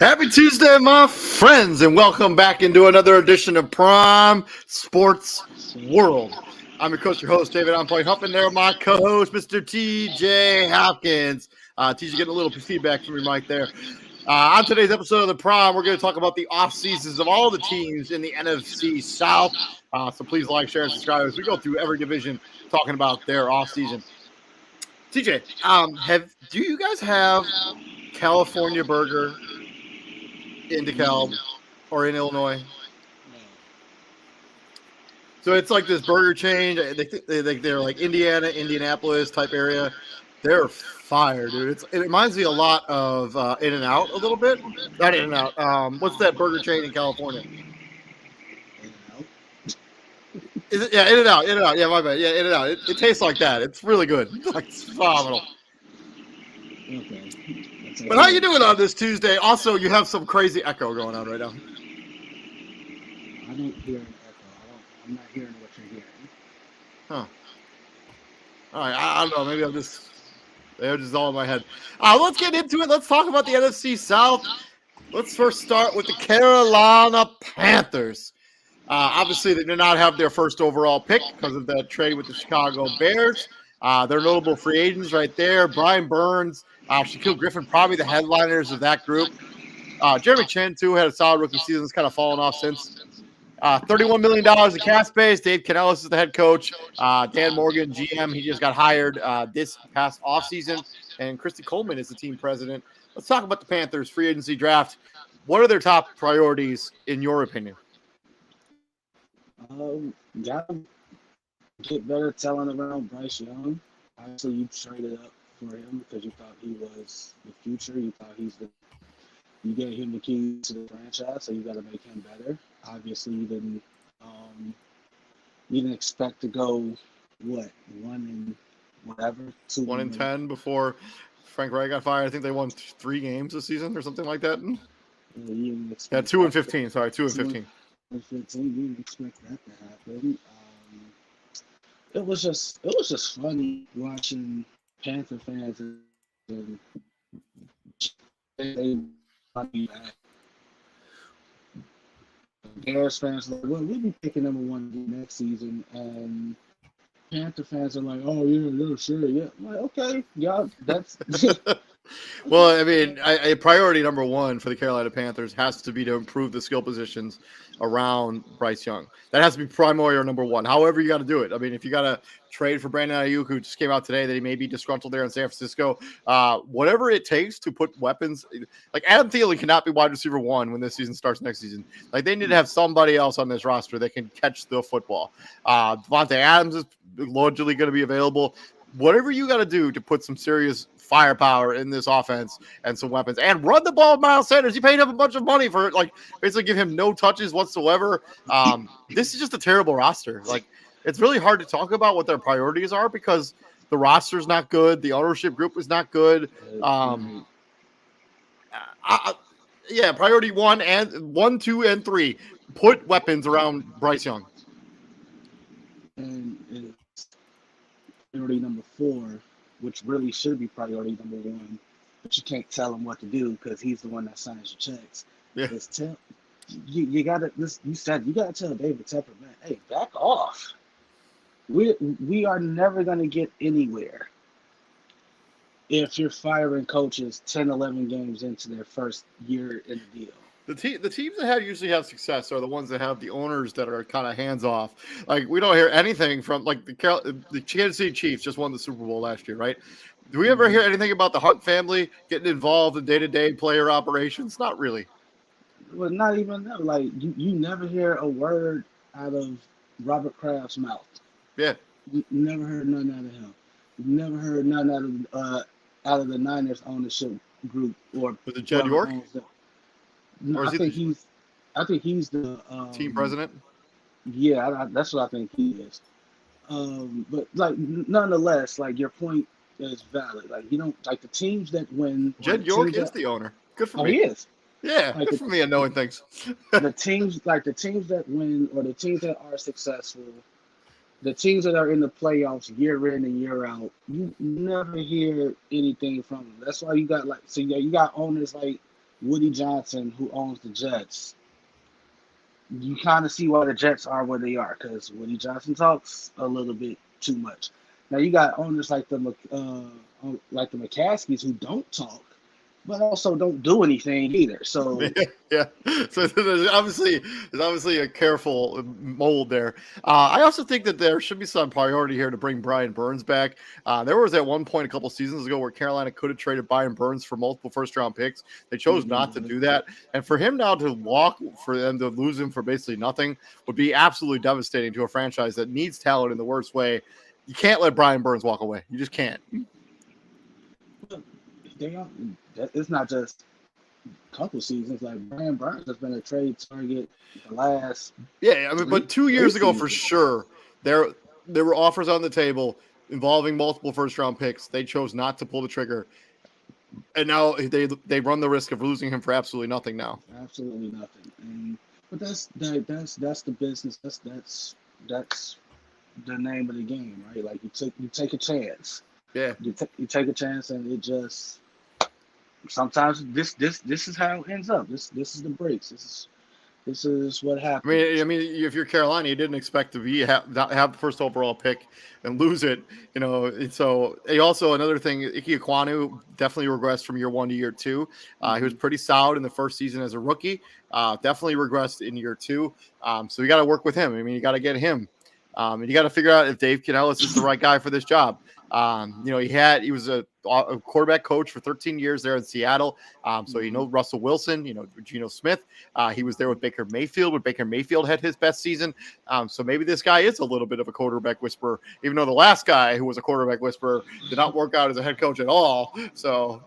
Happy Tuesday, my friends, and welcome back into another edition of Prime Sports World. I'm your coach, your host, David On Point Huff, and there my co-host, Mr. TJ Hopkins. TJ getting a little feedback from your mic there. On today's episode of the Prime, we're going to talk about the off seasons of all the teams in the NFC South. So please like, share, and subscribe as we go through every division talking about their off season. TJ, do you guys have California Burger in DeKalb or in Illinois? So it's like this burger chain. They're like Indiana, Indianapolis type area. They're fire, dude. It reminds me a lot of In-N-Out a little bit. Not In-N-Out. What's that burger chain in California? Is it? Yeah, In-N-Out. In-N-Out. Yeah, my bad. Yeah, In-N-Out. It tastes like that. It's really good. It's phenomenal. Okay. But how you doing on this Tuesday? Also, you have some crazy echo going on right now. I don't hear an echo. I'm not hearing what you're hearing. Huh. All right. I don't know. Maybe they're just all in my head. Let's get into it. Let's talk about the NFC South. Let's first start with the Carolina Panthers. Obviously, they did not have their first overall pick because of that trade with the Chicago Bears. They're notable free agents right there. Brian Burns, Shaquille Griffin, probably the headliners of that group. Jeremy Chin, too, had a solid rookie season. It's kind of fallen off since. $31 million in cap space. Dave Canellis is the head coach. Dan Morgan, GM, he just got hired this past offseason. And Christy Coleman is the team president. Let's talk about the Panthers free agency draft. What are their top priorities, in your opinion? Gotta get better talent around Bryce Young. Obviously, you traded up for him because you thought he was the future. You thought you gave him the keys to the franchise, so you got to make him better. Obviously, you didn't expect to go one and whatever, 1-10 before Frank Wright got fired. I think they won 3 games this season or something like that. Yeah, 2-15. Sorry, 2-15. 15, we didn't expect that to happen. It was just funny watching Panther fans and they Bears fans like, well, we'll be picking number 1 next season, and Panther fans are like, oh yeah, sure, yeah. I'm like, okay, yeah, that's. Well, I mean, a priority number 1 for the Carolina Panthers has to be to improve the skill positions around Bryce Young. That has to be primary or number 1. However, you got to do it. I mean, if you got to trade for Brandon Ayuk, who just came out today that he may be disgruntled there in San Francisco, whatever it takes to put weapons. Like Adam Thielen cannot be wide receiver 1 when this season starts next season. Like they need to have somebody else on this roster that can catch the football. Devontae Adams is largely going to be available. Whatever you got to do to put some serious firepower in this offense and some weapons and run the ball with Miles Sanders. You paid him a bunch of money for it, like basically give him no touches whatsoever. This is just a terrible roster. Like it's really hard to talk about what their priorities are because the roster's not good. The ownership group is not good. Priority 1, 2, and 3. Put weapons around Bryce Young. And it's priority number 4, which really should be priority number 1, but you can't tell him what to do because he's the one that signs your checks. Yeah. You gotta tell David Tepper, man, hey, back off. We are never gonna get anywhere if you're firing coaches 10, 11 games into their first year in the deal. The teams that usually have success are the ones that have the owners that are kind of hands off. Like we don't hear anything from like the Kansas City Chiefs just won the Super Bowl last year, right? Do we ever hear anything about the Hunt family getting involved in day-to-day player operations? Not really. Well, not even that. Like you never hear a word out of Robert Kraft's mouth. Yeah. You never heard nothing out of him. You never heard nothing out of the Niners ownership group or. Was it Jed York? No, I think he's the team president. Yeah, that's what I think he is. But like, nonetheless, like your point is valid. Like you don't like the teams that win. Jed York is the owner. Good for me. He is. Yeah, like good for me at knowing things. the teams that win or the teams that are successful, the teams that are in the playoffs year in and year out, you never hear anything from them. That's why you got you got owners like Woody Johnson, who owns the Jets, you kind of see why the Jets are where they are because Woody Johnson talks a little bit too much. Now you got owners like the McCaskies who don't talk, but also don't do anything either. So Yeah. So there's obviously a careful mold there. I also think that there should be some priority here to bring Brian Burns back. There was at one point a couple seasons ago where Carolina could have traded Brian Burns for multiple first round picks. They chose not to do that. And for him now to walk, for them to lose him for basically nothing would be absolutely devastating to a franchise that needs talent in the worst way. You can't let Brian Burns walk away. You just can't. It's not just a couple seasons. Like Brian Burns has been a trade target the last. Yeah, I mean, but 2 years ago for sure, there were offers on the table involving multiple first round picks. They chose not to pull the trigger, and now they run the risk of losing him for absolutely nothing now. Absolutely nothing. But that's the business. That's the name of the game, right? Like you take a chance. Yeah, you take a chance, and it just sometimes this is how it ends up. This is the breaks. This is what happens. I mean, if you're Carolina, you didn't expect to have the first overall pick and lose it, And so another thing, Ike Ekwonu definitely regressed from year 1 to year 2. He was pretty solid in the first season as a rookie. Definitely regressed in year 2. So you got to work with him. I mean, you got to get him. And you got to figure out if Dave Canellis is the right guy for this job. He was a quarterback coach for 13 years there in Seattle. So Russell Wilson, Geno Smith. He was there with Baker Mayfield when Baker Mayfield had his best season. So maybe this guy is a little bit of a quarterback whisperer, even though the last guy who was a quarterback whisperer did not work out as a head coach at all. So,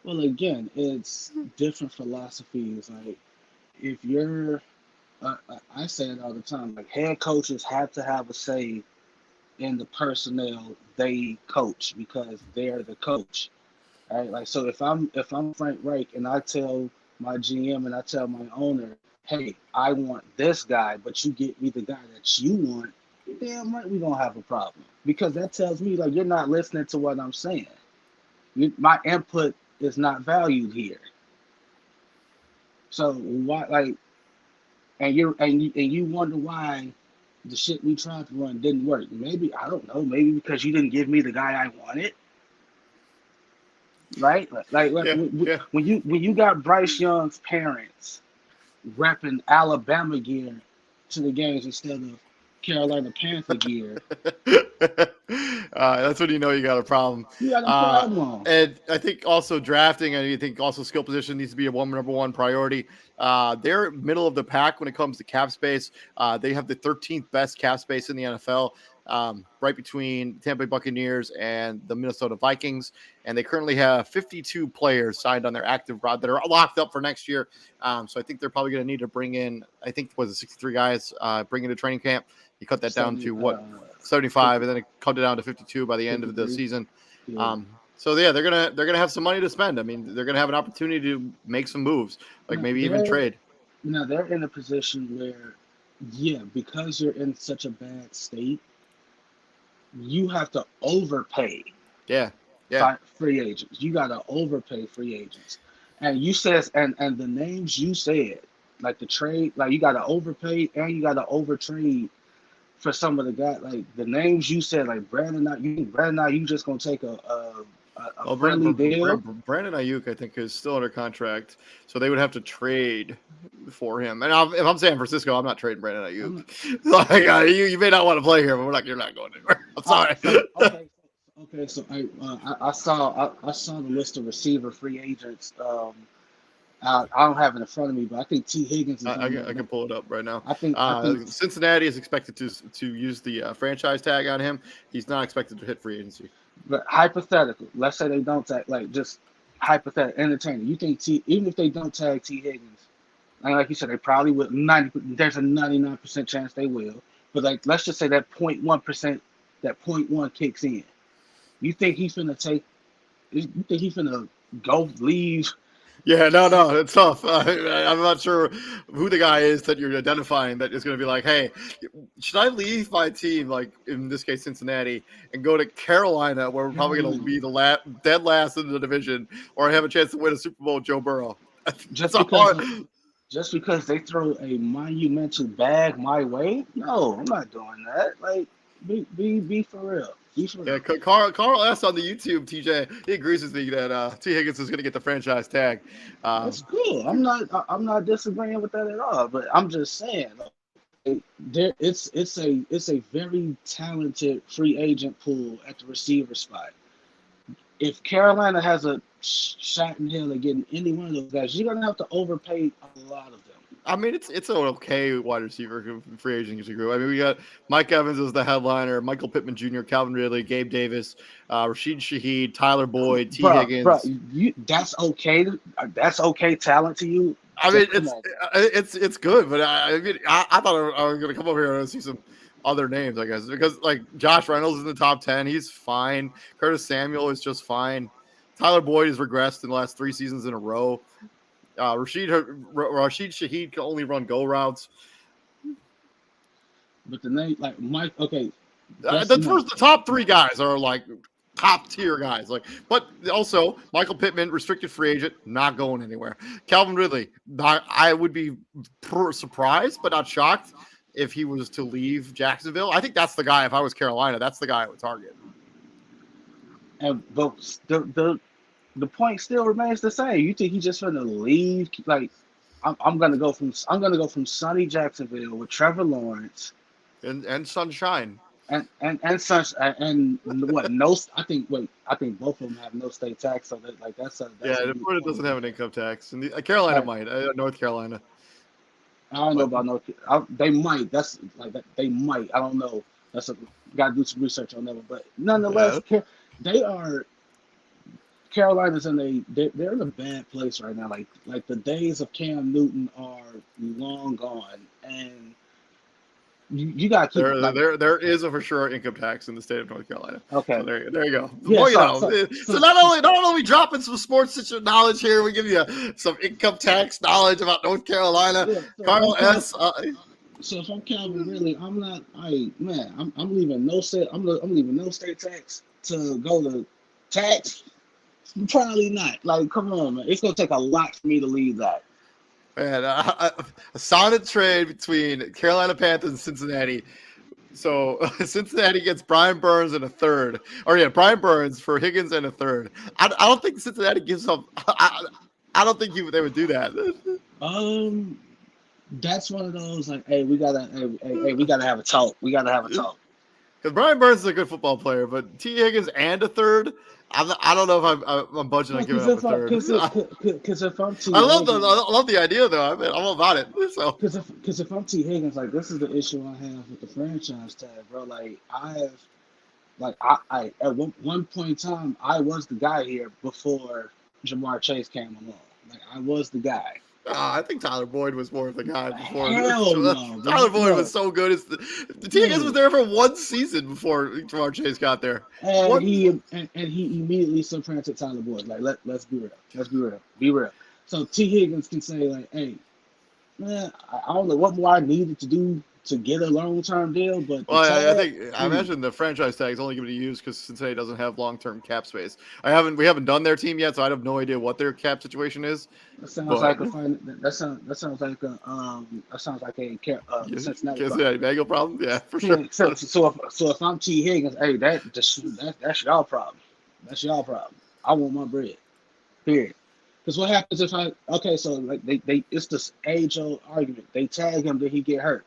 well, again, it's different philosophies. Like if you're I say it all the time. Like head coaches have to have a say in the personnel they coach because they're the coach, right? Like so, if I'm Frank Reich and I tell my GM and I tell my owner, hey, I want this guy, but you get me the guy that you want, damn right we're gonna have a problem because that tells me like you're not listening to what I'm saying. My input is not valued here. So why like. And you wonder why the shit we tried to run didn't work. Maybe I don't know. Maybe because you didn't give me the guy I wanted, right? When you got Bryce Young's parents repping Alabama gear to the games instead of Carolina Panther gear. That's when you know you got a problem. You got a problem. And I think also drafting, and I think also skill position needs to be number one priority. They're middle of the pack when it comes to cap space. They have the 13th best cap space in the NFL, right between Tampa Bay Buccaneers and the Minnesota Vikings. And they currently have 52 players signed on their active rod that are locked up for next year. So I think they're probably going to need to bring in, 63 guys, bring into training camp. You cut that down to 75, and then it cut it down to 52 by the end of the season. Yeah. So yeah, they're gonna have some money to spend. I mean, they're gonna have an opportunity to make some moves, maybe even trade. They're in a position where, because you're in such a bad state, you have to overpay. Yeah. Free agents. You got to overpay free agents. And you said, and the names you said, like the trade, like you got to overpay and you got to overtrade for some of the guys, like the names you said, like Brandon Ayuk just gonna take a friendly deal. Brandon Ayuk, I think, is still under contract, so they would have to trade for him. And if I'm San Francisco, I'm not trading Brandon Ayuk. You may not want to play here, but you're not going anywhere. I'm sorry. Okay. So I saw the list of receiver free agents. I don't have it in front of me, but I think T. Higgins. I can pull it up right now. I think Cincinnati is expected to use the franchise tag on him. He's not expected to hit free agency. But hypothetical, let's say they don't tag, just hypothetical, entertaining. You think even if they don't tag T. Higgins, and like you said, they probably would. There's a 99% chance they will. But let's just say that 0.1%, that 0.1 kicks in. You think he's finna go leave Yeah, no, it's tough. I'm not sure who the guy is that you're identifying that is going to be like, hey, should I leave my team, like in this case Cincinnati, and go to Carolina, where we're probably going to be the dead last in the division, or have a chance to win a Super Bowl with Joe Burrow? It's Just a because hard. they, just because they throw a monumental bag my way? No, I'm not doing that. Like, be for real. Be for Yeah, real. Carl S on the YouTube, TJ, he agrees with me that T. Higgins is going to get the franchise tag. Um, That's cool. I'm not disagreeing with that at all. But I'm just saying, like, it's a very talented free agent pool at the receiver spot. If Carolina has a shot in hell of getting any one of those guys, you're gonna have to overpay a lot of them. I mean, it's an okay wide receiver free agency group. I mean, we got Mike Evans as the headliner, Michael Pittman Jr., Calvin Ridley, Gabe Davis, Rashid Shaheed, Tyler Boyd, T. Bruh, Higgins. that's okay. That's okay talent to you. I So mean, come on. it's good, but I thought I was going to come over here and see some other names, I guess, because like Josh Reynolds is in the top 10. He's fine. Curtis Samuel is just fine. Tyler Boyd has regressed in the last 3 seasons in a row. Rashid Shaheed can only run go routes. But the name, like Mike, okay, The top 3 guys are like top tier guys. Like, but also Michael Pittman, restricted free agent, not going anywhere. Calvin Ridley, I would be surprised but not shocked if he was to leave Jacksonville. I think that's the guy. If I was Carolina, that's the guy I would target. but the point still remains the same. You think he's just gonna leave? Like, I'm gonna go from sunny Jacksonville with Trevor Lawrence And Sunshine. and such and what no I think both of them have no state tax, so that like that's Yeah, a Florida doesn't have an income tax, and Carolina like, might. North Carolina. I don't know But about no. They might. That's like that. They might. I don't know. Got to do some research on that one. But nonetheless, yeah, they are Carolina's they're in a bad place right now. Like the days of Cam Newton are long gone, and you got to keep like there is a for sure income tax in the state of North Carolina. okay. So there you go. The Yeah. more you know. So not only dropping some sports knowledge here, we give you some income tax knowledge about North Carolina. Yeah. Carl S. So if I'm Calvin Ridley, I'm not. I'm leaving no state. I'm leaving no state tax to go to tax. Probably not. Like, come on, man. It's gonna take a lot for me to leave that. Man, a solid trade between Carolina Panthers and Cincinnati. So Cincinnati gets Brian Burns and a third. Brian Burns for Higgins and a third. I don't think Cincinnati gives up. I don't think they would do that. That's one of those like, hey, we gotta have a talk. We gotta have a talk. Because Brian Burns is a good football player, but T. Higgins and a third. I don't know if I'm budging on giving up a third. Because if I'm T. I love the idea though. I mean, I'm all about it. So because if I'm T. Higgins, like this is the issue I have with the franchise tag, bro. Like I at one point in time I was the guy here before Jamar Chase came along. Like I was the guy. I think Tyler Boyd was more of the guy before. Hell no, Tyler Boyd was so good. The T. Higgins was there for 1 season before Jamar Chase got there. And he immediately supplanted Tyler Boyd. Like let's be real. Let's be real. So T. Higgins can say like, hey, man, I don't know what more I needed to do to get a long-term deal, but I imagine the franchise tag is only going to be used because Cincinnati doesn't have long-term cap space. We haven't done their team yet, so I have no idea what their cap situation is. That sounds like a Cincinnati Cincinnati Bengal problem. Yeah, for sure. So if I'm T. Higgins, hey, that's y'all problem. That's y'all problem. I want my bread. Period. Because what happens if so like they it's this age-old argument. They tag him, did he get hurt?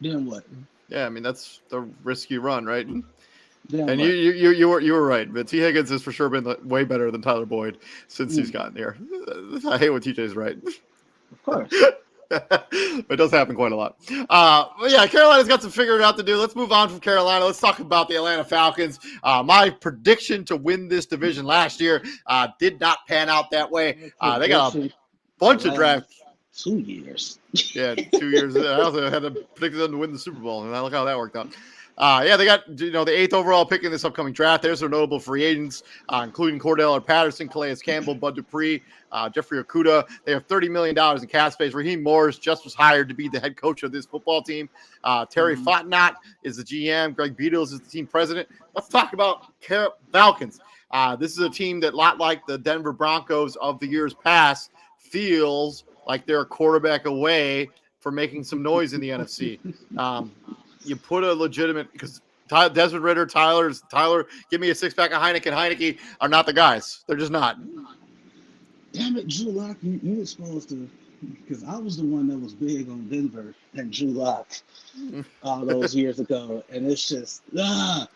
Then what? Yeah, I mean that's the risk you run, right? Then and what? you were right, but T. Higgins has for sure been way better than Tyler Boyd since he's gotten here. I hate when TJ's right. Of course. It does happen quite a lot. But yeah, Carolina's got some figuring out to do. Let's move on from Carolina. Let's talk about the Atlanta Falcons. My prediction to win this division last year did not pan out that way. They got a bunch of draft. 2 years. Yeah, 2 years. I also had predicted them to win the Super Bowl, and look how that worked out. Yeah, they got the 8th overall pick in this upcoming draft. There's their notable free agents, including Cordell Patterson, Calais Campbell, Bud Dupree, Jeffrey Okuda. They have $30 million in cap space. Raheem Morris just was hired to be the head coach of this football team. Terry Fontenot is the GM. Greg Beatles is the team president. Let's talk about Falcons. This is a team that, lot like the Denver Broncos of the years past, feels like they're a quarterback away from making some noise in the NFC. You put a legitimate, because Desmond Ridder, Tyler, give me a 6-pack of Heineken. Heineke are not the guys. They're just not. Damn it, Drew Lock, you were supposed to, because I was the one that was big on Denver and Drew Lock all those years ago, and it's just, I'm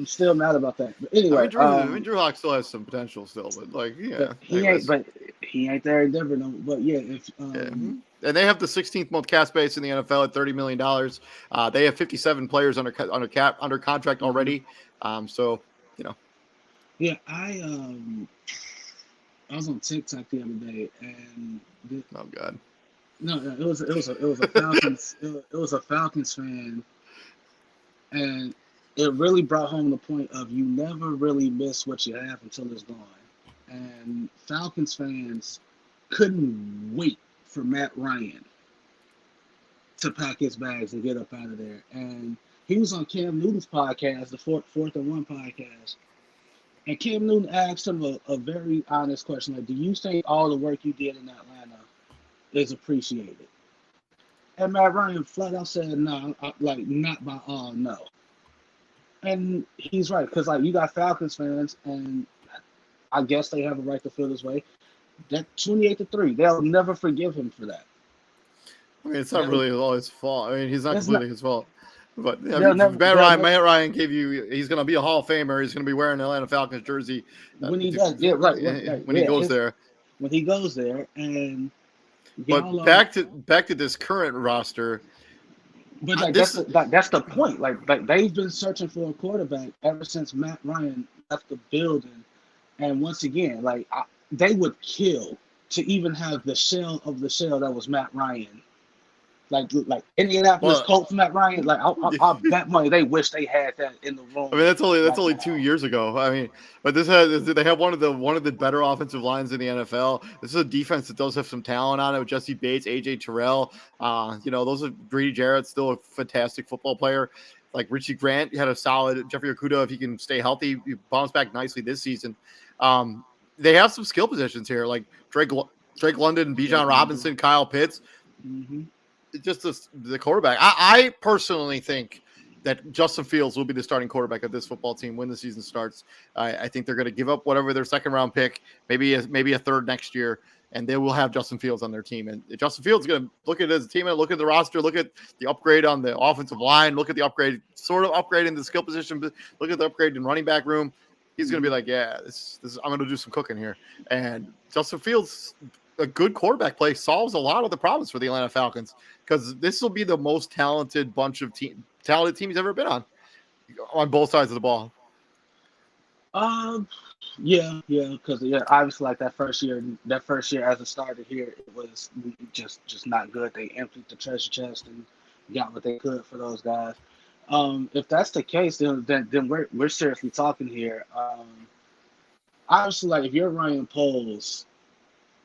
still mad about that. But anyway, Drew Lock still has some potential still, but like, yeah, he ain't there in Denver no. But yeah, if and they have the 16th most cap space in the NFL at $30 million. They have 57 players under contract already. So yeah, I was on TikTok the other day, and oh god, no, it was a Falcons it was a Falcons fan, and it really brought home the point of you never really miss what you have until it's gone. And Falcons fans couldn't wait for Matt Ryan to pack his bags and get up out of there. And he was on Cam Newton's podcast, the Fourth and One podcast. And Cam Newton asked him a very honest question, like, do you think all the work you did in Atlanta is appreciated? And Matt Ryan flat out said, no, not by all, no. And he's right, because like you got Falcons fans, and I guess they have a right to feel this way. That 28-3, they'll never forgive him for that. I mean, it's not really all his fault. I mean, he's not completely his fault. But Matt Ryan gave you. He's going to be a Hall of Famer. He's going to be wearing an Atlanta Falcons jersey when he does. Yeah, right. When he goes there. When he goes there, and but back to this current roster. But like, that's the point. Like they've been searching for a quarterback ever since Matt Ryan left the building, and once again, they would kill to even have the shell of the shell that was Matt Ryan. Like Indianapolis Colts Matt Ryan. Like I'll bet money they wish they had that in the room. I mean, that's only 2 years ago. I mean, but they have one of the better offensive lines in the NFL. This is a defense that does have some talent on it with Jesse Bates, AJ Terrell. Those are Brady Jarrett, still a fantastic football player. Like Richie Grant had a solid. Jeffrey Okuda, if he can stay healthy, he bounced back nicely this season. They have some skill positions here, like Drake London, Bijan Robinson, Kyle Pitts. Mm-hmm. Just the quarterback. I personally think that Justin Fields will be the starting quarterback of this football team when the season starts. I think they're going to give up whatever their second round pick, maybe a third next year, and they will have Justin Fields on their team. And Justin Fields is going to look at his team and look at the roster, look at the upgrade on the offensive line, look at the upgrade in the skill position, but look at the upgrade in running back room. He's going to be like, yeah, this I'm going to do some cooking here. And Justin Fields, a good quarterback play, solves a lot of the problems for the Atlanta Falcons, because this will be the most talented bunch of talented team he's ever been on both sides of the ball. Yeah, because obviously like that first year as a starter here, it was just not good. They emptied the treasure chest and got what they could for those guys. If that's the case, then we're seriously talking here. Obviously, like if you're Ryan Poles,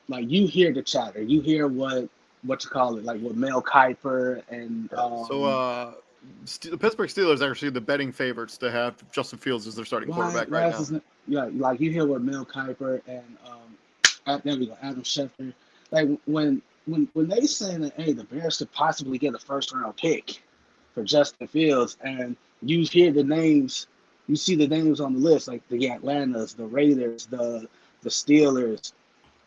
like you hear the chatter, you hear what you call it, like with Mel Kiper and the Pittsburgh Steelers are actually the betting favorites to have Justin Fields as their starting quarterback right now. Yeah, like you hear what Mel Kiper and there we go, Adam Schefter. Like when they say that, hey, the Bears could possibly get a first round pick for Justin Fields, and you hear the names, you see the names on the list, like the Atlantas, the Raiders, the Steelers.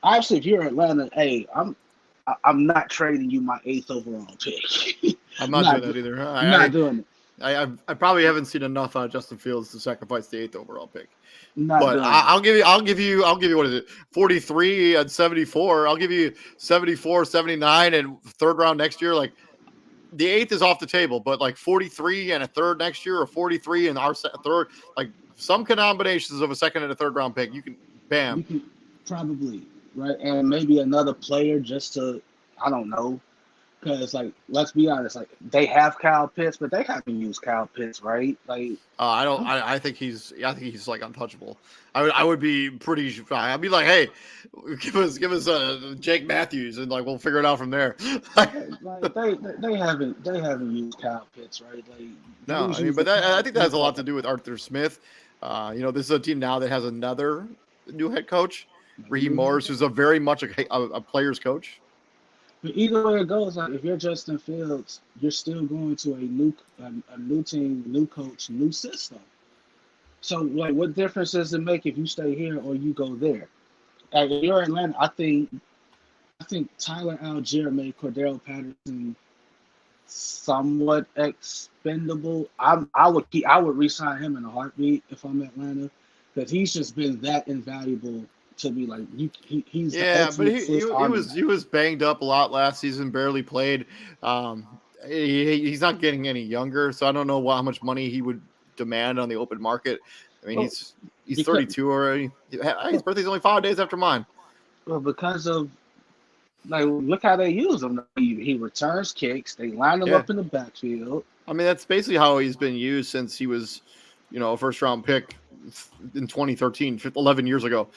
Obviously, if you're Atlanta, hey, I'm not trading you my 8th overall pick. I'm not doing that either. I'm not doing it. I probably haven't seen enough out of Justin Fields to sacrifice the 8th overall pick. But I'll give you what is it? 43 and 74. I'll give you 74, 79 and third round next year. Like the 8th is off the table, but like 43 and a third next year, or 43 and our third, like some combinations of a second and a third round pick, you can probably, right? And maybe another player just to, I don't know, Because, like, let's be honest, like, they have Kyle Pitts, but they haven't used Kyle Pitts, right? Like, I don't. I think he's. I think he's like untouchable. I would be pretty. I'd be like, hey, give us Jake Matthews, and like we'll figure it out from there. like they haven't used Kyle Pitts, right? Like, No, dudes I mean, use but the I Kyle think that has a Pitts lot to like do with Arthur Smith. This is a team now that has another new head coach, a Raheem new head Morris, who's a very much a player's coach. But either way it goes, like if you're Justin Fields, you're still going to a new team, new coach, new system. So like, what difference does it make if you stay here or you go there? Like if you're Atlanta, I think Tyler Algier made Cordell Patterson somewhat expendable. I would re-sign him in a heartbeat if I'm Atlanta, because he's just been that invaluable to me. Like he's the Yeah, but ultimate Swiss Army knife. he was banged up a lot last season, barely played. Um, he's not getting any younger, so I don't know how much money he would demand on the open market. I mean, Well, he's because 32 already. His birthday's only 5 days after mine. because of like look how they use him. He returns kicks. They line him Yeah, up in the backfield. I mean that's basically how he's been used since he was, a first round pick in 2013, 11 years ago.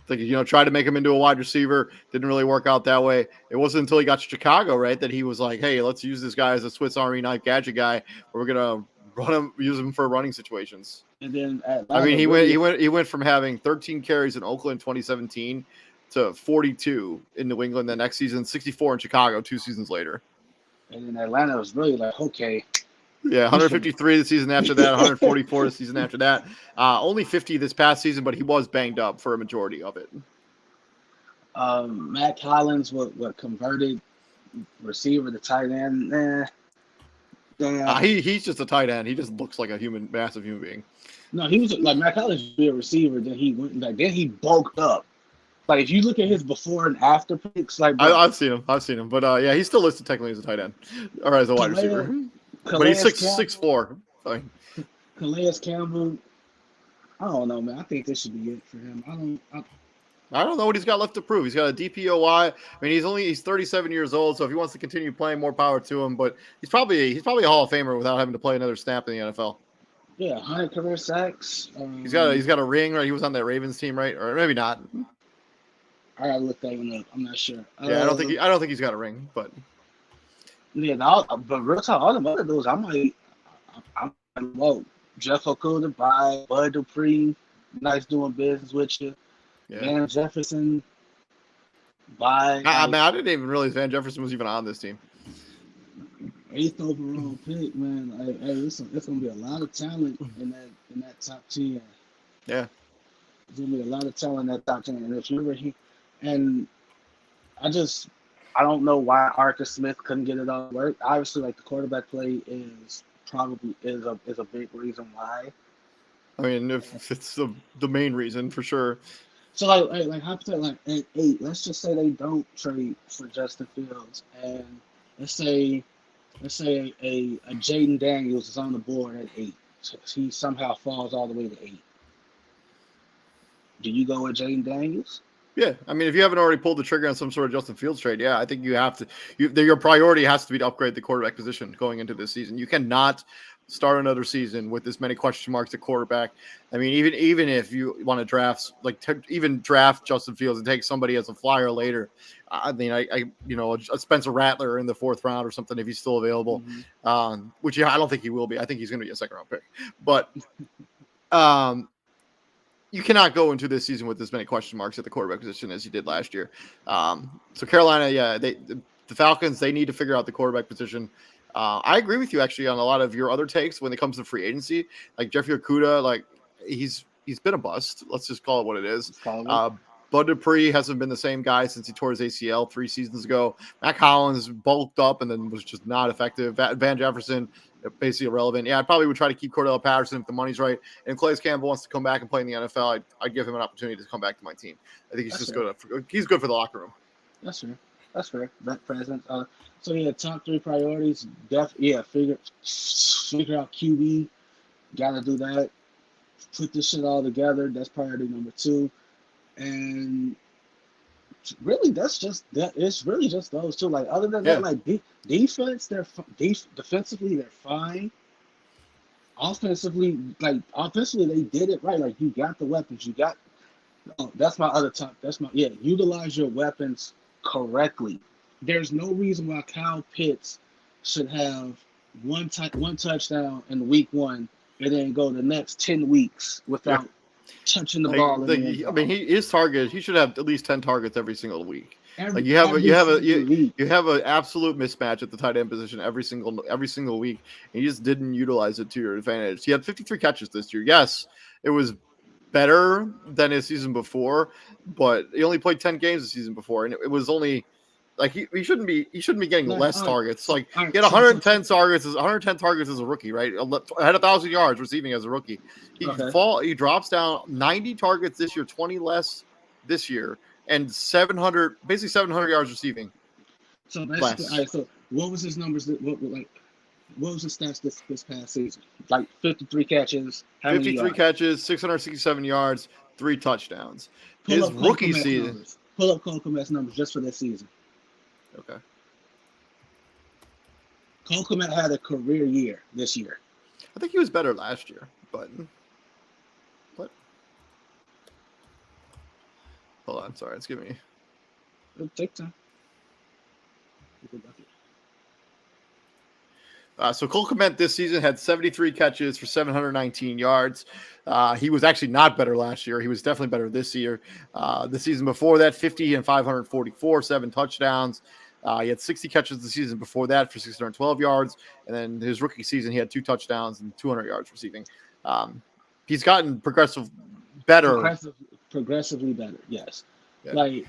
Like, tried to make him into a wide receiver. Didn't really work out that way. It wasn't until he got to Chicago, right, that he was like, hey, let's use this guy as a Swiss Army knife gadget guy. We're going to use him for running situations. And then I Atlanta mean, really, he went from having 13 carries in Oakland 2017 to 42 in New England the next season, 64 in Chicago 2 seasons later. and then Atlanta was really like, okay, Yeah, 153 the season after that, 144 the season after that. Only 50 this past season, but he was banged up for a majority of it. Matt Collins, what converted receiver to tight end. He's just a tight end. He just looks like a massive human being. No, he was like Matt Collins used to be a receiver. Then he went like then he bulked up. Like if you look at his before and after pics, like bro, I've seen him, but yeah, he's still listed technically as a tight end or as a wide receiver. But he's 6'4". Fine. Calais Campbell, I don't know, man. I think this should be it for him. I don't know what he's got left to prove. He's got a DPOY. I mean, he's 37 years old, so if he wants to continue playing, more power to him. But he's probably a Hall of Famer without having to play another snap in the NFL. Yeah, 100 career sacks. He's got a ring, right? He was on that Ravens team, right? Or maybe not. I gotta look that one up. I'm not sure. Yeah, I don't think he's got a ring, but yeah, but real talk, all the other dudes, I'm whoa. Jeff Okuda, bye. Bud Dupree, nice doing business with you. yeah. Van Jefferson, bye. I didn't even realize Van Jefferson was even on this team. 8th overall pick, man. Hey, it's gonna be a lot of talent in that top 10. Yeah, there's gonna be a lot of talent in that top 10. And if you were here, and I don't know why Arthur Smith couldn't get it all to work. Obviously, like the quarterback play is a big reason why. I mean, if it's the main reason for sure. So like hypothetically, like at 8, let's just say they don't trade for Justin Fields, and let's say a Jaden Daniels is on the board at 8. So he somehow falls all the way to 8. Do you go with Jaden Daniels? Yeah, I mean, if you haven't already pulled the trigger on some sort of Justin Fields trade, yeah, I think you have to. Your priority has to be to upgrade the quarterback position going into this season. You cannot start another season with this many question marks at quarterback. I mean, even if you want to draft, even draft Justin Fields and take somebody as a flyer later. I mean, a Spencer Rattler in the 4th round or something if he's still available. Mm-hmm. Which I don't think he will be. I think he's going to be a 2nd round pick, but. You cannot go into this season with as many question marks at the quarterback position as you did last year. So Carolina, yeah, the Falcons, they need to figure out the quarterback position. I agree with you actually on a lot of your other takes when it comes to free agency. Like Jeffrey Okuda, like he's been a bust. Let's just call it what it is. Bud Dupree hasn't been the same guy since he tore his ACL 3 seasons ago. Matt Collins bulked up and then was just not effective. Van Jefferson, basically irrelevant. Yeah, I probably would try to keep Cordell Patterson if the money's right. And if Calais Campbell wants to come back and play in the NFL, I'd give him an opportunity to come back to my team. I think he's good. He's good for the locker room. That's fair. That presence. So yeah, top 3 priorities. Figure out QB. Got to do that. Put this shit all together. That's priority number 2. And really, that's just that. It's really just those two. Like other than Yeah. that, like defense, defensively they're fine. Offensively, they did it right. Like you got the weapons. You got. Oh, that's my other top. That's my yeah. Utilize your weapons correctly. There's no reason why Kyle Pitts should have one touchdown in week one, and then go the next 10 weeks Yeah. without touching the ball in the end zone. I mean, his target. He should have at least 10 targets every single week. Every You have single week. an absolute mismatch at the tight end position every single week, and you just didn't utilize it to your advantage. He had 53 catches this year. Yes, it was better than his season before, but he only played 10 games the season before, and it was only like he shouldn't be getting Like, less all right, targets. Like all right, he had 110 targets as a rookie, right? Had 1,000 yards receiving as a rookie. He drops down 90 targets this year, 20 less this year, and 700 yards receiving. So basically, all right, so what was his numbers? What was his stats this past season? Like 53 catches, 53 catches, 667 yards, 3 touchdowns. His rookie season. Pull up Cole Kmet's numbers just for this season. Okay. Cole Kmet had a career year this year. I think he was better last year, but hold on, sorry, it's giving me. It'll take time. So Cole Kmet this season had 73 catches for 719 yards. He was actually not better last year. He was definitely better this year. The season before that, 50 and 544, 7 touchdowns. He had 60 catches the season before that for 612 yards. And then his rookie season, he had 2 touchdowns and 200 yards receiving. He's gotten progressively better, yes. Yeah. Like,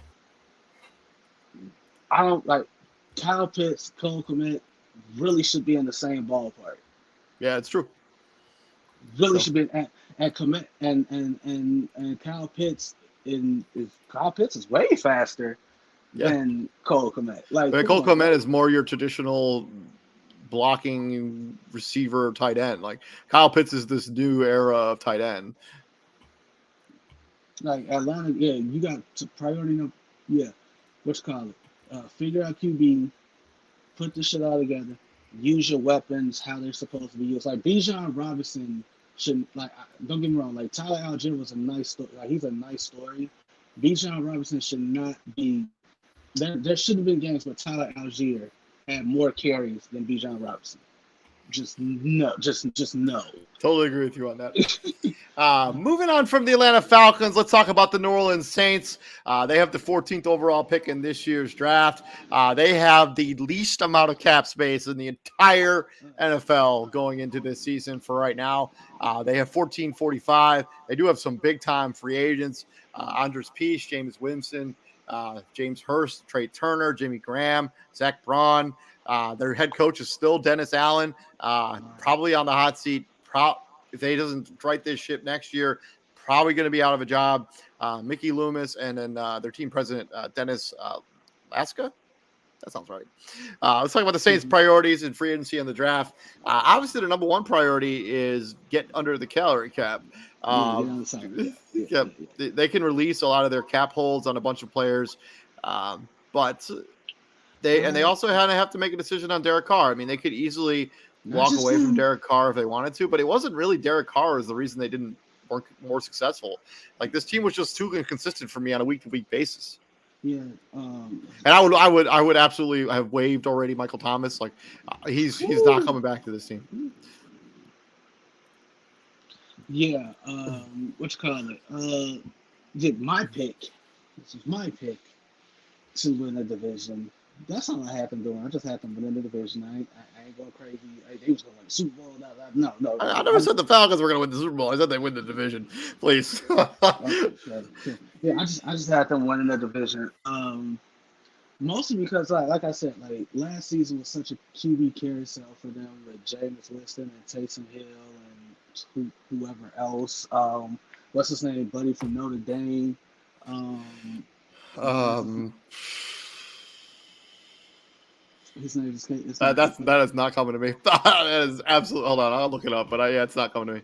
I don't like Kyle Pitts, Cole Kmet really should be in the same ballpark. Yeah, it's true. Really should be, and Kmet and Kyle Pitts Kyle Pitts is way faster than Cole Kmet. Like Cole Kmet is more your traditional blocking receiver tight end. Like Kyle Pitts is this new era of tight end. Like Atlanta, you got priority number, what you call it? Figure out QB, put this shit all together, use your weapons how they're supposed to be used. Like Bijan Robinson shouldn't, like, don't get me wrong, like Tyler Algier was a nice story. Like he's a nice story. Bijan Robinson should not be. There should have been games where Tyler Algier had more carries than Bijan Robinson. Just no. Totally agree with you on that. Moving on from the Atlanta Falcons, let's talk about the New Orleans Saints. They have the 14th overall pick in this year's draft. They have the least amount of cap space in the entire NFL going into this season for right now. They have 14.45. They do have some big-time free agents. Andres Peace, James Winston, James Hurst, Trey Turner, Jimmy Graham, Zach Braun. Their head coach is still Dennis Allen, probably on the hot seat. If they doesn't right this ship next year, probably going to be out of a job. Mickey Loomis and then their team president, Dennis Laska. That sounds right. Let's talk about the Saints' priorities in free agency and the draft. Obviously, the number one priority is get under the salary cap. They can release a lot of their cap holds on a bunch of players, but they also have to make a decision on Derek Carr. I mean, they could easily walk away from Derek Carr if they wanted to, but it wasn't really Derek Carr is the reason they didn't work more successful. Like this team was just too inconsistent for me on a week-to-week basis. Yeah, and I would absolutely have waived already Michael Thomas. Like he's not coming back to this team. Yeah, what you call it? My pick. This is my pick to win the division. That's not what I happened doing. I just happened to win the division. I ain't going crazy. They was going to win the Super Bowl. No. I never said the Falcons were going to win the Super Bowl. I said they win the division. Please. Yeah, I just had them winning the division. Mostly because, like I said, like last season was such a QB carousel for them with Jameis Winston and Taysom Hill and whoever else. What's his name? Buddy from Notre Dame. His name is that is not coming to me. That is absolutely. Hold on, I'll look it up. But it's not coming to me.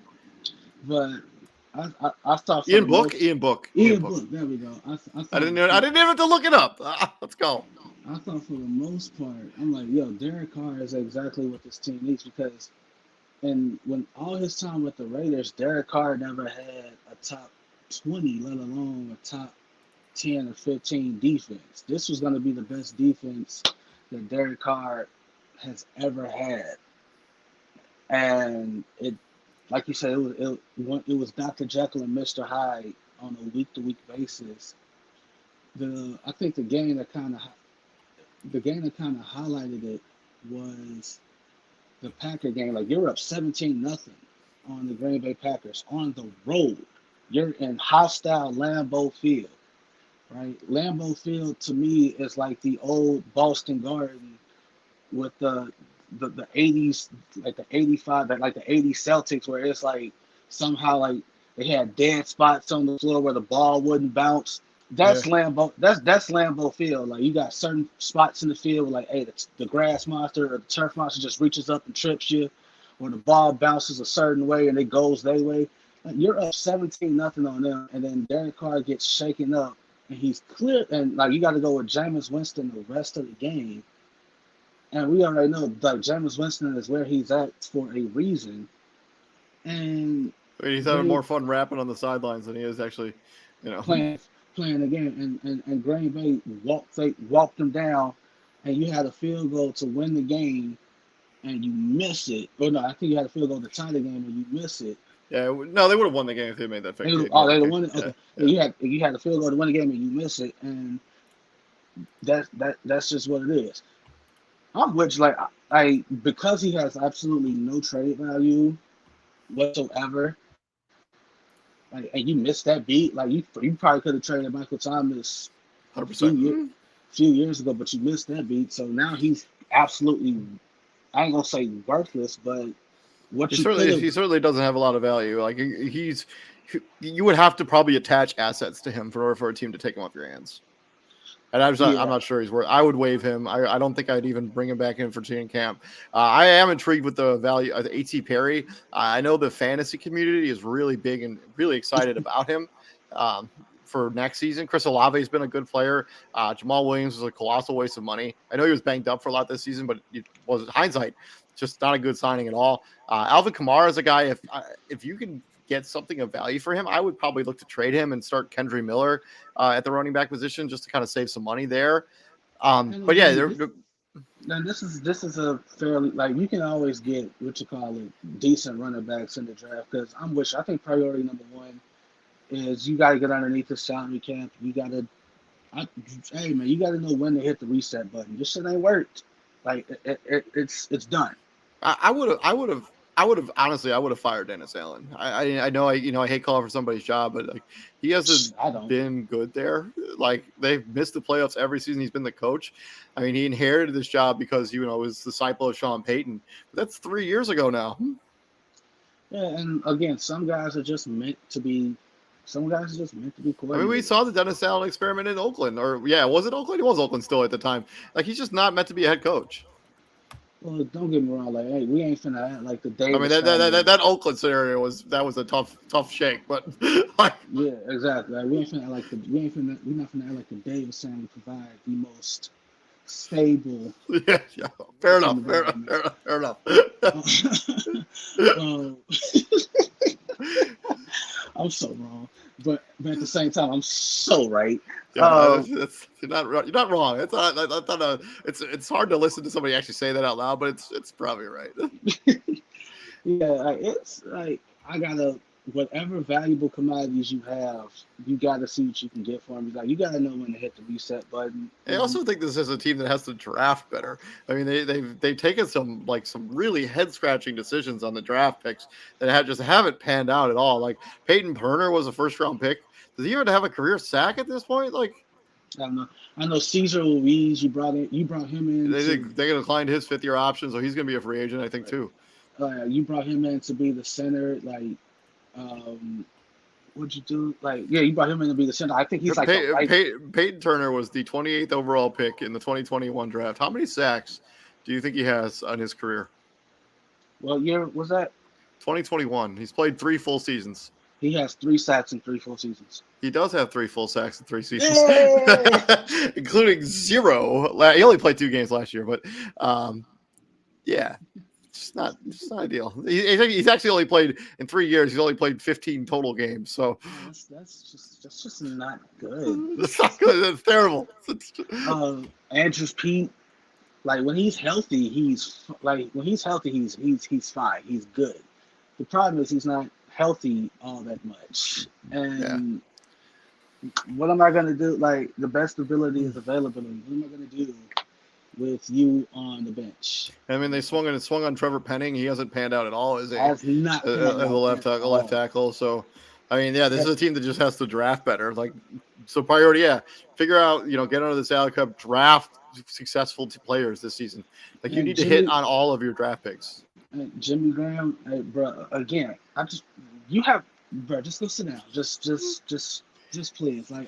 But I thought for Ian the Book. most Ian Book. Ian Book. There we go. I didn't even have to look it up. Let's go. I thought for the most part, I'm like, yo, Derek Carr is exactly what this team needs because, and when all his time with the Raiders, Derek Carr never had a top 20, let alone a top 10 or 15 defense. This was going to be the best defense that Derek Carr has ever had, and it, like you said, it was Dr. Jekyll and Mr. Hyde on a week to week basis. I think the game that kind of highlighted it was the Packer game. Like you're up 17-0 on the Green Bay Packers on the road. You're in hostile Lambeau Field, right? Lambeau Field to me is like the old Boston Garden with the 80s, like the 85, like the 80s Celtics, where it's like somehow like they had dead spots on the floor where the ball wouldn't bounce. That's Lambeau. That's Lambeau Field. Like you got certain spots in the field, where, like hey, the grass monster or the turf monster just reaches up and trips you, or the ball bounces a certain way and it goes their way. Like, you're up 17-0 on them, and then Derek Carr gets shaken up, and he's clear. And like you got to go with Jameis Winston the rest of the game. And we already know like Jameis Winston is where he's at for a reason. And I mean, he's having more fun rapping on the sidelines than he is actually, playing the game. And Green Bay walked them down, and you had a field goal to win the game, and you miss it. Or no, I think you had a field goal to tie the game, and you miss it. Yeah, no, they would have won the game if they made that fake. They would have won it. Okay, yeah. You had a field goal to win the game, and you miss it, and that's just what it is. I'm with you, like because he has absolutely no trade value whatsoever. Like, and you missed that beat. Like you probably could have traded Michael Thomas 100%. few years ago, but you missed that beat. So now he's absolutely, I ain't gonna say worthless, but he certainly doesn't have a lot of value. Like you would have to probably attach assets to him in order for a team to take him off your hands. And I'm not sure he's worth. I would waive him. I don't think I'd even bring him back in for training camp. I am intrigued with the value of A.T. Perry. I know the fantasy community is really big and really excited about him for next season. Chris Olave has been a good player. Jamal Williams was a colossal waste of money. I know he was banged up for a lot this season, but it was hindsight just not a good signing at all. Alvin Kamara is a guy. If you can get something of value for him, I would probably look to trade him and start Kendry Miller at the running back position just to kind of save some money there. But yeah, this is a fairly like you can always get decent running backs in the draft because I think priority number one is you got to get underneath the salary cap. You got to, hey man, you got to know when to hit the reset button. This shit ain't worked. Like it's done. I would have fired Dennis Allen. I know I hate calling for somebody's job, but like he hasn't been good there. Like they've missed the playoffs every season he's been the coach. I mean, he inherited this job because was the disciple of Sean Payton. But that's 3 years ago now. Yeah, and again, some guys are just meant to be. Some guys are just meant to be coordinators. I mean, we saw the Dennis Allen experiment in Oakland, was it Oakland? It was Oakland still at the time. Like he's just not meant to be a head coach. Well, don't get me wrong. Like, hey, we ain't finna act like the Davis. I mean, that Oakland scenario was a tough shake, but like, yeah, exactly. Like, we're not finna act like the Davis family provide the most stable. Yeah, fair enough. I'm so wrong, but at the same time, I'm so right. Yeah, you're not wrong. It's hard to listen to somebody actually say that out loud, but it's probably right. Yeah, it's like I gotta whatever valuable commodities you have, you gotta see what you can get for them. Like you gotta know when to hit the reset button. I also think this is a team that has to draft better. I mean, they've taken some really head scratching decisions on the draft picks that haven't panned out at all. Like Peyton Turner was a first round pick. Does he even have a career sack at this point? Like, I don't know. I know Cesar Ruiz. You brought him in. They declined his 5th-year option, so he's going to be a free agent, I think, too. You brought him in to be the center. Like, what'd you do? Like, yeah, you brought him in to be the center. I think he's Peyton Turner was the 28th overall pick in the 2021 draft. How many sacks do you think he has on his career? What year was that? 2021. He's played 3 full seasons. He has 3 sacks in 3 full seasons. He does have 3 full sacks in 3 seasons, Yay! including 0. He only played 2 games last year, but yeah, it's not ideal. He's actually only played in 3 years. He's only played 15 total games, so That's just not good. that's not good. That's terrible. Andrews Pete, like when he's healthy, he's fine. He's good. The problem is he's not healthy all that much. And what am I gonna do? Like the best ability is availability. What am I gonna do with you on the bench? I mean, they swung on Trevor Penning. He hasn't panned out at all as Has not the left tackle. So, I mean, yeah, this is a team that just has to draft better. Like, so priority, figure out, get under the salary cap, draft successful players this season. Like, you need to hit on all of your draft picks. Jimmy Graham, bro. Again, just go sit down. Just please. Like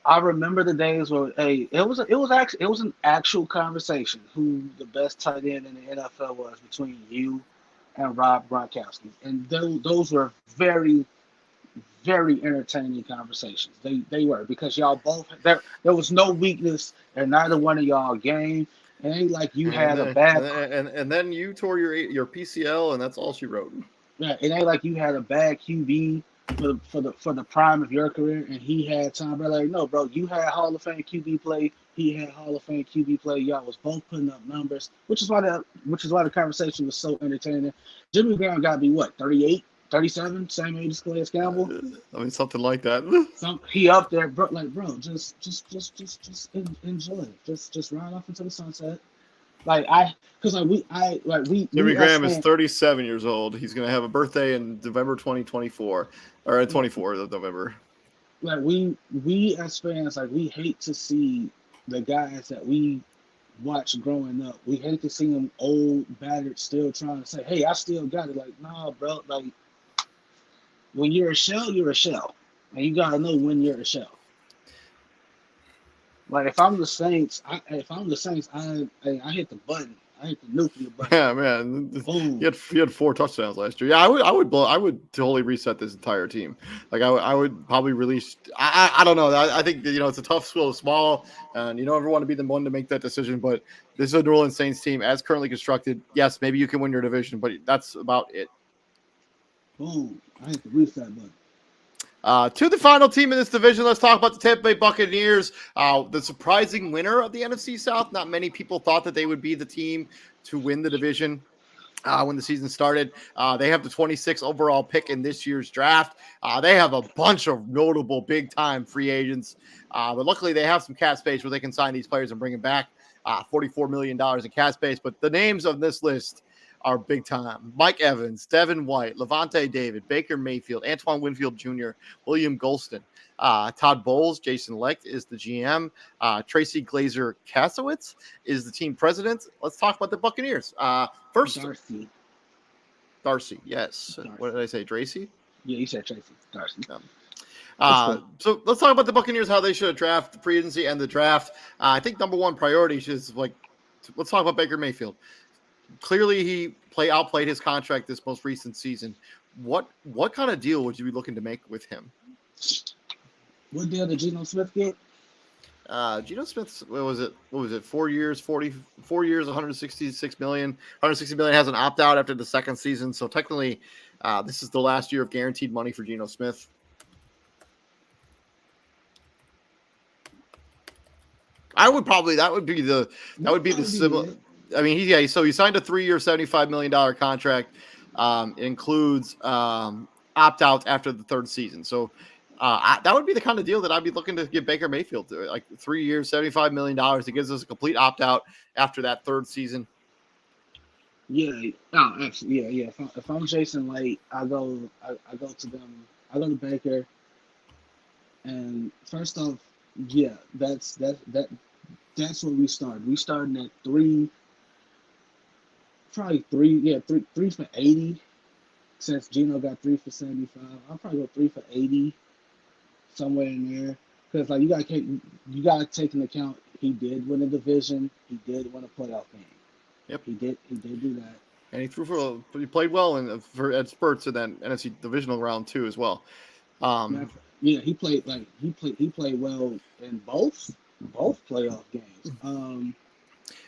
I remember the days where it was an actual conversation who the best tight end in the NFL was between you and Rob Gronkowski, and those were very, very entertaining conversations. They were, because y'all both there was no weakness in neither one of y'all game. It ain't like you had a bad and then you tore your PCL, and that's all she wrote. Yeah, it ain't like you had a bad QB for the prime of your career, and he had time. But like, no, bro, you had Hall of Fame QB play. He had Hall of Fame QB play. Y'all was both putting up numbers, which is why the conversation was so entertaining. Jimmy Graham got to be what, 38, 37, same age as Calais Campbell. I mean, something like that. He up there, bro. Like, bro, just enjoy it. Just ride off into the sunset. Jimmy Graham is 37 years old. He's going to have a birthday in November 2024, or 24th of November. Like we as fans, like, we hate to see the guys that we watch growing up. We hate to see them old, battered, still trying to say, "Hey, I still got it." Like, nah, bro. Like, when you're a shell, you're a shell, and you gotta know when you're a shell. Like, if I'm the Saints, I hit the button. I hit the nuclear button. Yeah, man. He had 4 touchdowns last year. Yeah, I would totally reset this entire team. Like, I would probably release. I don't know. I think it's a tough school, small, and you don't ever want to be the one to make that decision. But this is a New Orleans Saints team as currently constructed. Yes, maybe you can win your division, but that's about it. Boom! I hit the reset button. To the final team in this division, let's talk about the Tampa Bay Buccaneers, the surprising winner of the NFC South. Not many people thought that they would be the team to win the division when the season started. They have the 26th overall pick in this year's draft. They have a bunch of notable big-time free agents, but luckily they have some cap space where they can sign these players and bring them back. $44 million in cap space, but the names on this list are big time. Mike Evans, Devin White, Levante David, Baker Mayfield, Antoine Winfield Jr., William Golston, Todd Bowles, Jason Lecht is the GM, Tracy Glazer Kasowitz is the team president. Let's talk about the Buccaneers. First, Darcy, yes. Darcy. What did I say, Tracy? Yeah, you said Tracy. Darcy. So let's talk about the Buccaneers, how they should draft the free agency and the draft. I think number one priority is let's talk about Baker Mayfield. Clearly, he outplayed his contract this most recent season. What kind of deal would you be looking to make with him? What deal did Geno Smith get? Geno Smith, what was it? 4 years, 44 years, 166 million. 160 million has an opt out after the second season. So technically, this is the last year of guaranteed money for Geno Smith. That would be the similar. I mean, he signed a 3-year, $75 million contract. It includes opt-outs after the third season. So that would be the kind of deal that I'd be looking to give Baker Mayfield to. Like 3 years, $75 million. It gives us a complete opt-out after that third season. Yeah. Oh, actually, yeah. If I'm Jason Light, I go to them. I go to Baker. And first off, yeah, that's where we started. We started at 3. Probably 3 for 80. Since Geno got 3 for 75, I'll probably go 3 for 80, somewhere in there. Because you gotta take into account he did win a division, he did win a playoff game. Yep, he did do that. and he played well at spurts in that NFC divisional round too as well. Yeah, Um, yeah, he played well in both playoff games.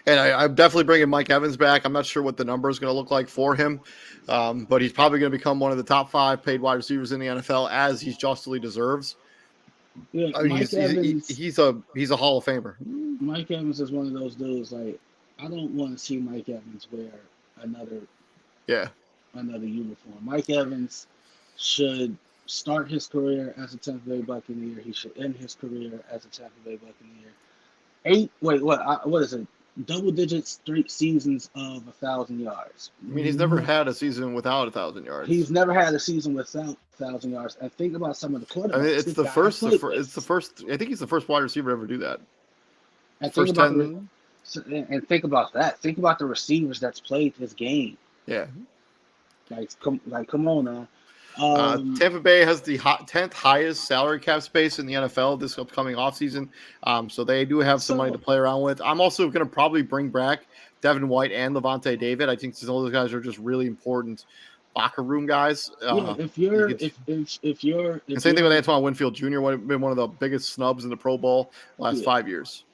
and I'm definitely bringing Mike Evans back. I'm not sure what the number is going to look like for him, but he's probably going to become one of the top 5 paid wide receivers in the NFL, as he justly deserves. Yeah, I mean, he's a Hall of Famer. Mike Evans is one of those dudes. Like, I don't want to see Mike Evans wear another Yeah, another uniform. Mike Evans should start his career as a Tampa Bay Buccaneer. He should end his career as a Tampa Bay Buccaneer. What is it? Double digit straight seasons of 1,000 yards. I mean, he's never had a season without 1,000 yards. He's never had a season without 1,000 yards. And think about some of the quarterbacks. I mean, it's the first. It's the first. I think he's the first wide receiver to ever do that. And First 10. Think about that. Think about the receivers that's played this game. Yeah. Come on now. Tampa Bay has the 10th highest salary cap space in the NFL this upcoming offseason. So they do have some money to play around with. I'm also going to probably bring back Devin White and Levante David. I think all those guys are just really important locker room guys. Same thing with Antoine Winfield Jr. Been one of the biggest snubs in the Pro Bowl last 5 years.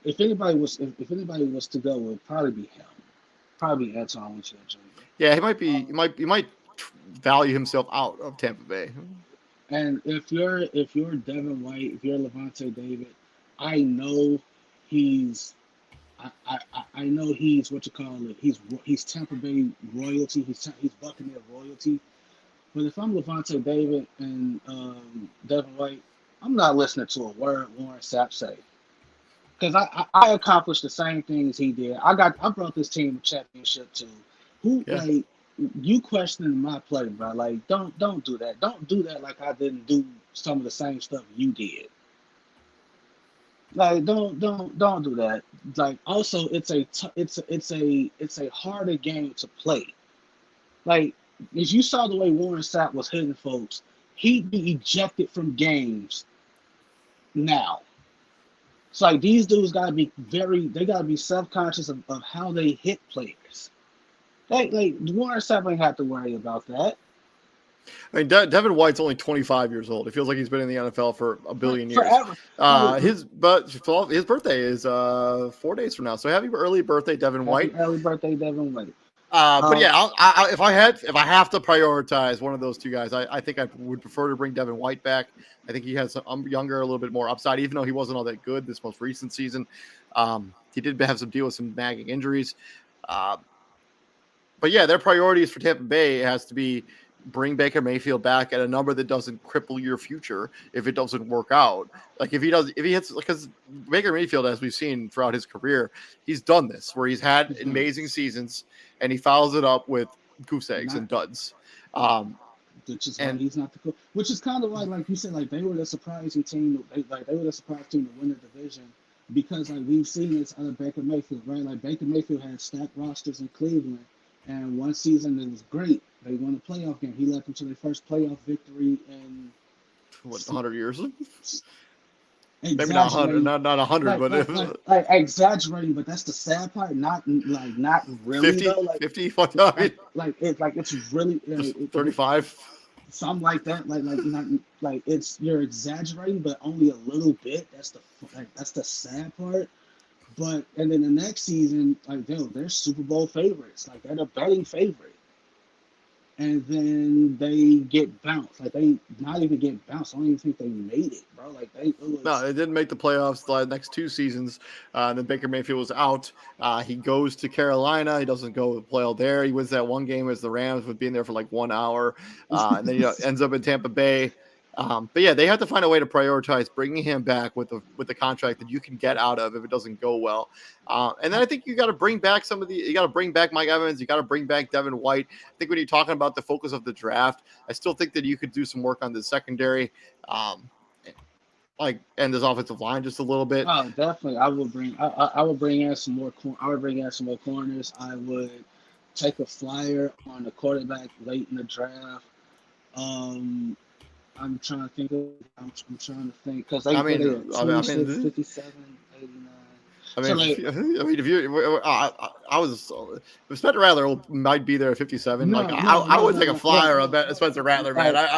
If anybody was to go, it would probably be him. Probably Antoine Winfield Jr. Yeah, he might value himself out of Tampa Bay. And if you're Devin White, if you're Levante David, I know he's what you call it. He's Tampa Bay royalty. He's Buccaneer royalty. But if I'm Levante David and Devin White, I'm not listening to a word Warren Sapp say. Because I accomplished the same things he did. I brought this team a championship too. Like, you questioning my play, bro? Like, don't do that. Don't do that. Like I didn't do some of the same stuff you did. Like, don't do that. Like, also, it's a harder game to play. Like, if you saw the way Warren Sapp was hitting folks, he'd be ejected from games now. It's like these dudes gotta be self-conscious of how they hit players. Like Warren Sapp ain't have to worry about that. I mean, Devin White's only 25 years old. It feels like he's been in the NFL for a billion years. Forever. His birthday is 4 days from now. So happy early birthday, Devin White. Early birthday, Devin White. But yeah, if I have to prioritize one of those two guys, I think I would prefer to bring Devin White back. I think he has some younger, a little bit more upside, even though he wasn't all that good this most recent season. He did have some deal with some nagging injuries. But yeah, their priorities for Tampa Bay has to be bring Baker Mayfield back at a number that doesn't cripple your future if it doesn't work out. Like if he hits, because Baker Mayfield, as we've seen throughout his career, he's done this where he's had amazing seasons and he follows it up with goose eggs and duds. Which is why he's not the coach. Which is kind of like you said, like they were the surprising team. They were the surprise team to win the division because like we've seen this out of Baker Mayfield, right? Like Baker Mayfield had stacked rosters in Cleveland, and one season it was great. They won a playoff game. He led them to their first playoff victory in 100 years. Maybe not 100, not 100, but like exaggerating. But that's the sad part. Not really 50, though. Like 50. It's really 35. Something like that. Like you're exaggerating, but only a little bit. That's the sad part. But and then the next season, like they're Super Bowl favorites. Like they're the betting favorite. And then they get bounced. Like they not even get bounced. I don't even think they made it, bro. Like no, they didn't make the playoffs the next 2 seasons. And then Baker Mayfield was out. He goes to Carolina. He doesn't go play all there. He wins that one game as the Rams with being there for like 1 hour, and then ends up in Tampa Bay. But yeah, they have to find a way to prioritize bringing him back with the contract that you can get out of if it doesn't go well. And then I think you got to bring back you got to bring back Mike Evans. You got to bring back Devin White. I think when you're talking about the focus of the draft, I still think that you could do some work on the secondary, and this offensive line just a little bit. Oh, definitely. I would bring in some more. I would bring in some more corners. I would take a flyer on the quarterback late in the draft. I'm trying to think because 57, 89. I So mean, like, if you, I was Spencer Rattler might be there at 57. Like no, no, I no, would no, take a no. Look, flyer on Spencer Rattler, man. like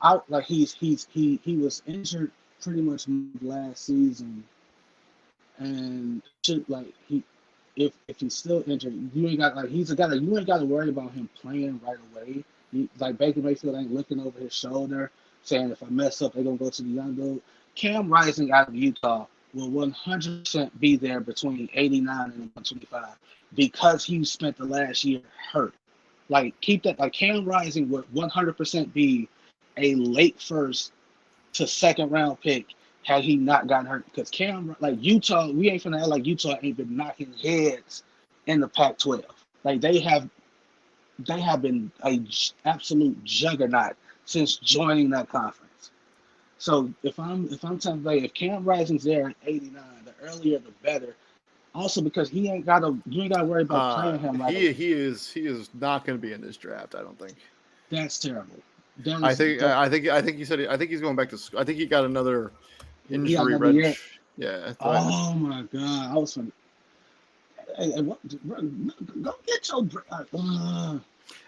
I like he was injured pretty much last season, and should like he if he's still injured, you ain't got like he's a guy that you ain't got to worry about him playing right away. Like Baker Mayfield ain't looking over his shoulder saying if I mess up, they're gonna go to the young dude. Cam Rising out of Utah will 100% be there between 89 and 125 because he spent the last year hurt. Like keep that like Cam Rising would 100% be a late first to second round pick had he not gotten hurt. Because Cam, like Utah, we ain't finna act like Utah ain't been knocking heads in the Pac-12. Like they have been a absolute juggernaut since joining that conference. So if I'm Tampa Bay, if Cam Rising's there at 89, the earlier the better. Also because you ain't gotta worry about playing him right away. he is not going to be in this draft. I don't think. That's terrible. I think he said I think he's going back to school. I think he got another injury another year. Yeah. Oh my god! I was from. Hey, go get your.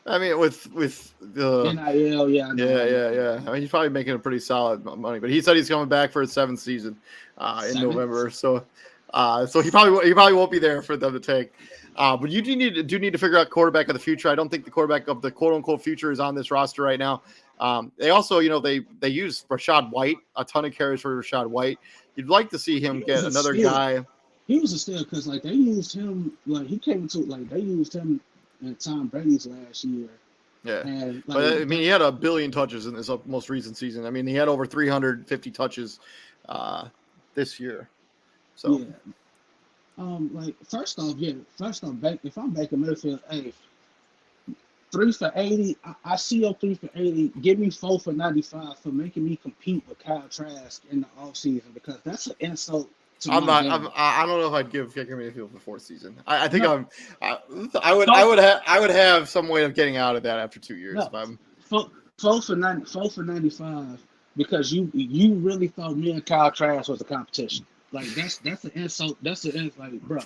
I mean, with the NIL, yeah. Yeah. I mean, he's probably making a pretty solid money, but he said he's coming back for his 7th season in November. So he probably won't be there for them to take. But you do need to figure out quarterback of the future. I don't think the quarterback of the quote unquote future is on this roster right now. They also, they use Rashad White, a ton of carries for Rashad White. You'd like to see him get another guy. He was a steal because like they used him, like he came into like they used him in Tom Brady's last year. Yeah, and, like, but I mean, he had 1 billion touches in this most recent season. I mean, he had over 350 touches this year. So, yeah. Like first off, if I'm Baker Mayfield, hey, 3 for 80. I see your 3 for 80. Give me 4 for 95 for making me compete with Kyle Trask in the offseason because that's an insult. I don't know if I'd give Baker Mayfield the 4th season. I think I would have some way of getting out of that after 2 years. No, 4 for 95 because you really thought me and Kyle Trask was a competition. Like that's an insult. That's like, bro,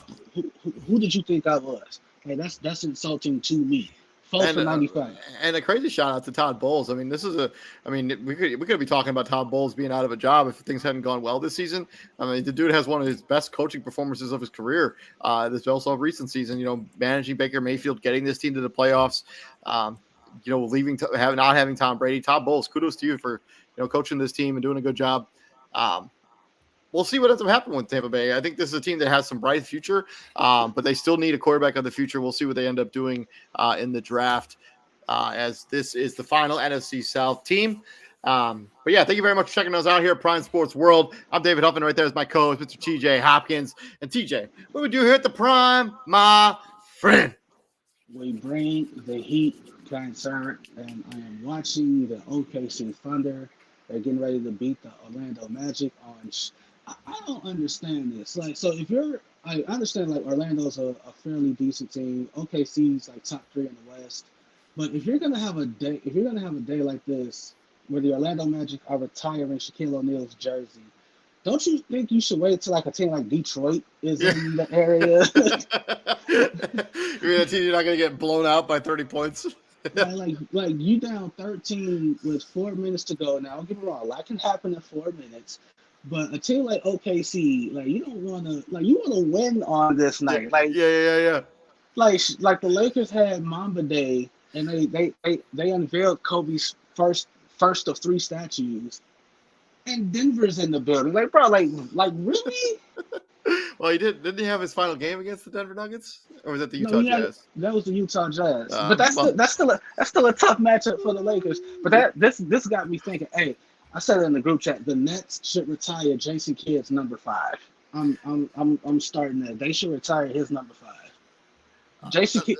who did you think I was? Like that's insulting to me. 4 for 95. And a crazy shout out to Todd Bowles. I mean, we could be talking about Todd Bowles being out of a job if things hadn't gone well this season. I mean, the dude has one of his best coaching performances of his career. This also recent season, managing Baker Mayfield, getting this team to the playoffs. Not having Tom Brady. Todd Bowles, kudos to you for coaching this team and doing a good job. We'll see what ends up happening with Tampa Bay. I think this is a team that has some bright future, but they still need a quarterback of the future. We'll see what they end up doing in the draft as this is the final NFC South team. But yeah, thank you very much for checking us out here at Prime Sports World. I'm David Huffman. Right there is my co-host, Mr. TJ Hopkins. And TJ, what we do here at the Prime, my friend? We bring the heat, kind sir, and I am watching the OKC Thunder. They're getting ready to beat the Orlando Magic on. I don't understand this. Like, so I understand like Orlando's a fairly decent team. OKC's like top 3 in the West. But if you're gonna have a day like this, where the Orlando Magic are retiring Shaquille O'Neal's jersey, don't you think you should wait till like a team like Detroit is in the area? You're not gonna get blown out by 30 points. like you down 13 with 4 minutes to go. Now, don't get me wrong, a lot can happen in 4 minutes. But a team like OKC, like you want to win on this night. Like yeah. Like the Lakers had Mamba Day, and they unveiled Kobe's first of 3 statues, and Denver's in the building. Like bro, like really? Well, didn't he have his final game against the Denver Nuggets, or was that the Utah Jazz? That was the Utah Jazz. But that's still a tough matchup for the Lakers. But this got me thinking. Hey, I said it in the group chat. The Nets should retire Jason Kidd's number 5. I'm starting that. They should retire his number 5. Jason Kidd.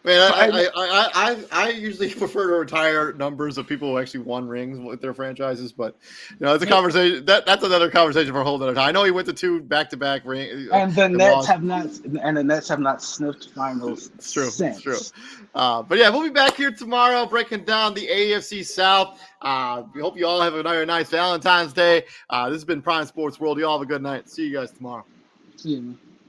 Man, I usually prefer to retire numbers of people who actually won rings with their franchises, but it's a conversation. That's another conversation for a whole other time. I know he went to 2 back-to-back rings, and the Nets have not sniffed finals. It's true. Since. It's true. But yeah, we'll be back here tomorrow breaking down the AFC South. We hope you all have a nice Valentine's Day. This has been Prime Sports World. You all have a good night. See you guys tomorrow. See you, man.